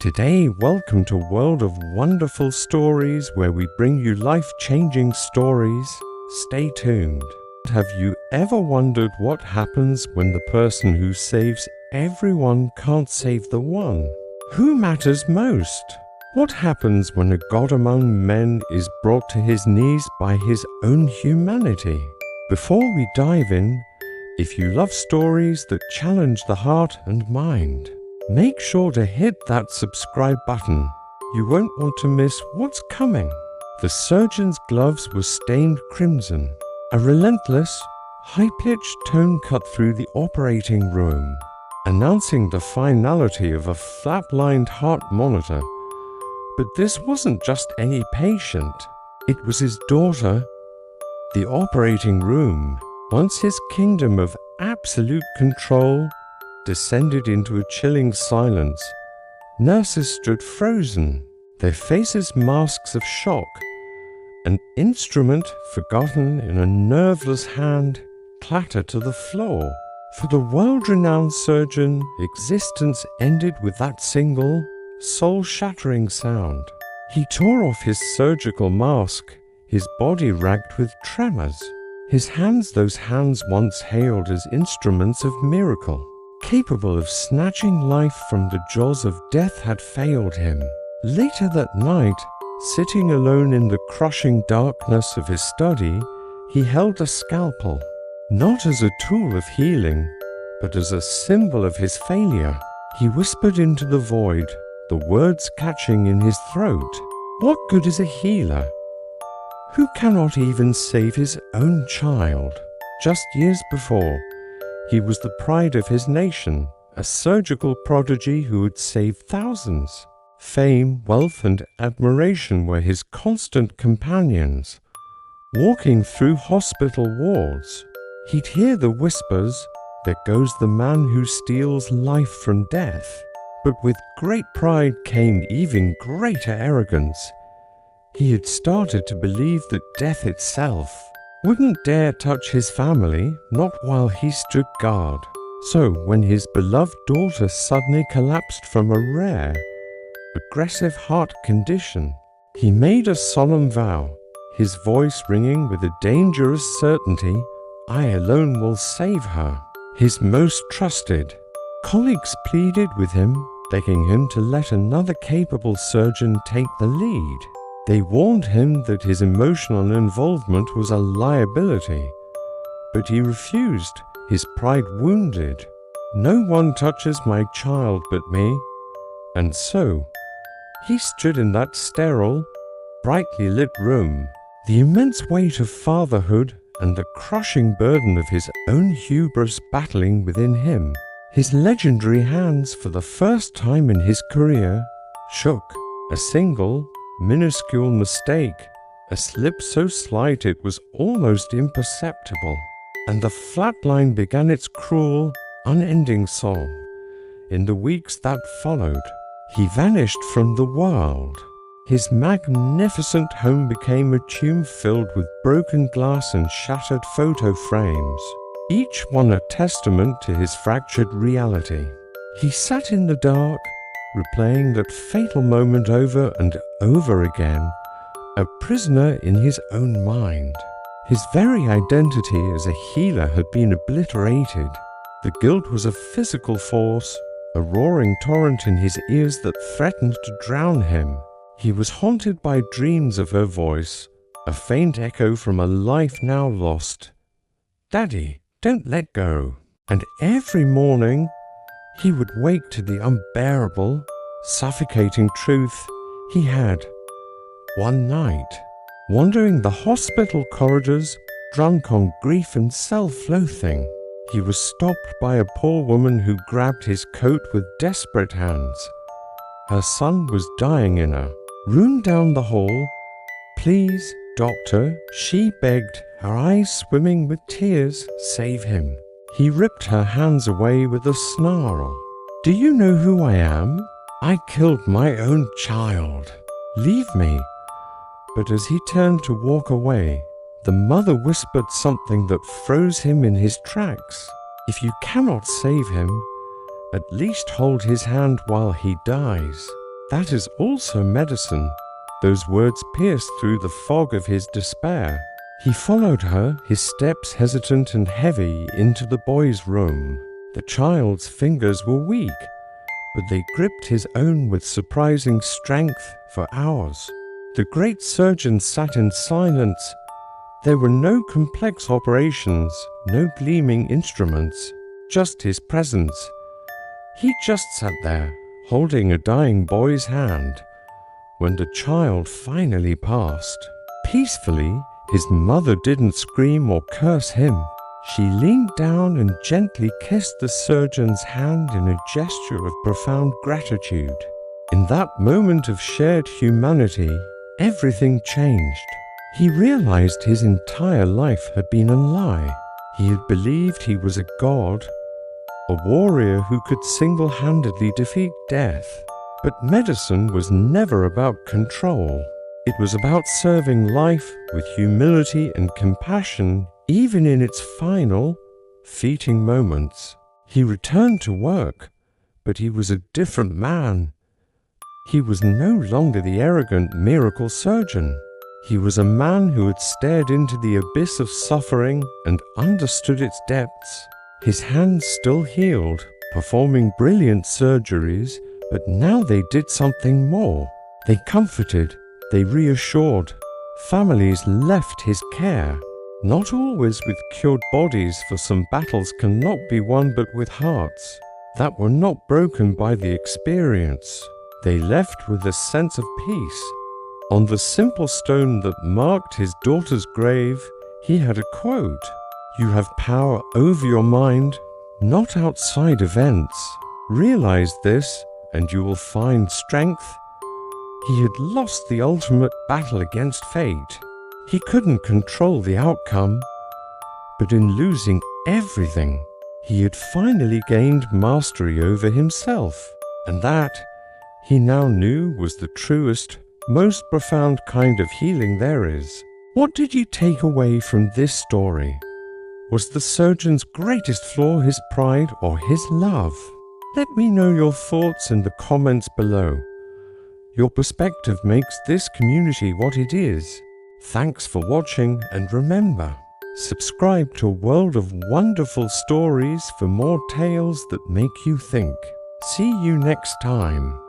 Today, welcome to World of Wonderful Stories, where we bring you life-changing stories. Stay tuned. Have you ever wondered what happens when the person who saves everyone can't save the one? Who matters most? What happens when a god among men is brought to his knees by his own humanity? Before we dive in, if you love stories that challenge the heart and mind, make sure to hit that subscribe button. You won't want to miss what's coming. The surgeon's gloves were stained crimson. A relentless, high-pitched tone cut through the operating room, announcing the finality of a flat-lined heart monitor. But this wasn't just any patient. It was his daughter. The operating room, once his kingdom of absolute control, descended into a chilling silence. Nurses stood frozen, their faces masks of shock. An instrument, forgotten in a nerveless hand, clattered to the floor. For the world-renowned surgeon, existence ended with that single, soul-shattering sound. He tore off his surgical mask, his body racked with tremors. His hands, those hands once hailed as instruments of miracle, capable of snatching life from the jaws of death, had failed him. Later that night, sitting alone in the crushing darkness of his study, he held a scalpel, not as a tool of healing, but as a symbol of his failure. He whispered into the void, the words catching in his throat. What good is a healer who cannot even save his own child? Just years before, he was the pride of his nation, a surgical prodigy who had saved thousands. Fame, wealth, and admiration were his constant companions. Walking through hospital wards, he'd hear the whispers, "There goes the man who steals life from death." But with great pride came even greater arrogance. He had started to believe that death itself wouldn't dare touch his family, not while he stood guard. So when his beloved daughter suddenly collapsed from a rare, aggressive heart condition, he made a solemn vow, his voice ringing with a dangerous certainty, "I alone will save her." His most trusted colleagues pleaded with him, begging him to let another capable surgeon take the lead. They warned him that his emotional involvement was a liability, but he refused, his pride wounded. "No one touches my child but me." And so, he stood in that sterile, brightly lit room, the immense weight of fatherhood and the crushing burden of his own hubris battling within him. His legendary hands, for the first time in his career, shook. A single, minuscule mistake, a slip so slight it was almost imperceptible, and the flatline began its cruel, unending song. In the weeks that followed, he vanished from the world. His magnificent home became a tomb filled with broken glass and shattered photo frames, each one a testament to his fractured reality. He sat in the dark, replaying that fatal moment over and over again, a prisoner in his own mind. His very identity as a healer had been obliterated. The guilt was a physical force, a roaring torrent in his ears that threatened to drown him. He was haunted by dreams of her voice, a faint echo from a life now lost. "Daddy, don't let go." And every morning, he would wake to the unbearable, suffocating truth he had. One night, wandering the hospital corridors, drunk on grief and self-loathing, he was stopped by a poor woman who grabbed his coat with desperate hands. Her son was dying in a room down the hall. "Please, doctor," she begged, her eyes swimming with tears, "save him." He ripped her hands away with a snarl. "Do you know who I am? I killed my own child. Leave me." But as he turned to walk away, the mother whispered something that froze him in his tracks. "If you cannot save him, at least hold his hand while he dies." That is also medicine. Those words pierced through the fog of his despair. He followed her, his steps hesitant and heavy, into the boy's room. The child's fingers were weak, but they gripped his own with surprising strength for hours. The great surgeon sat in silence. There were no complex operations, no gleaming instruments, just his presence. He just sat there, holding a dying boy's hand. When the child finally passed, peacefully, his mother didn't scream or curse him. She leaned down and gently kissed the surgeon's hand in a gesture of profound gratitude. In that moment of shared humanity, everything changed. He realized his entire life had been a lie. He had believed he was a god, a warrior who could single-handedly defeat death. But medicine was never about control. It was about serving life with humility and compassion, even in its final, fleeting moments. He returned to work, but he was a different man. He was no longer the arrogant miracle surgeon. He was a man who had stared into the abyss of suffering and understood its depths. His hands still healed, performing brilliant surgeries, but now they did something more. They comforted, they reassured. Families left his care. Not always with cured bodies, for some battles cannot be won but with hearts that were not broken by the experience. They left with a sense of peace. On the simple stone that marked his daughter's grave, he had a quote: "You have power over your mind, not outside events. Realize this, and you will find strength." He had lost the ultimate battle against fate. He couldn't control the outcome, but in losing everything, he had finally gained mastery over himself. And that, he now knew, was the truest, most profound kind of healing there is. What did you take away from this story? Was the surgeon's greatest flaw his pride or his love? Let me know your thoughts in the comments below. Your perspective makes this community what it is. Thanks for watching, and remember, subscribe to a world of wonderful stories for more tales that make you think. See you next time.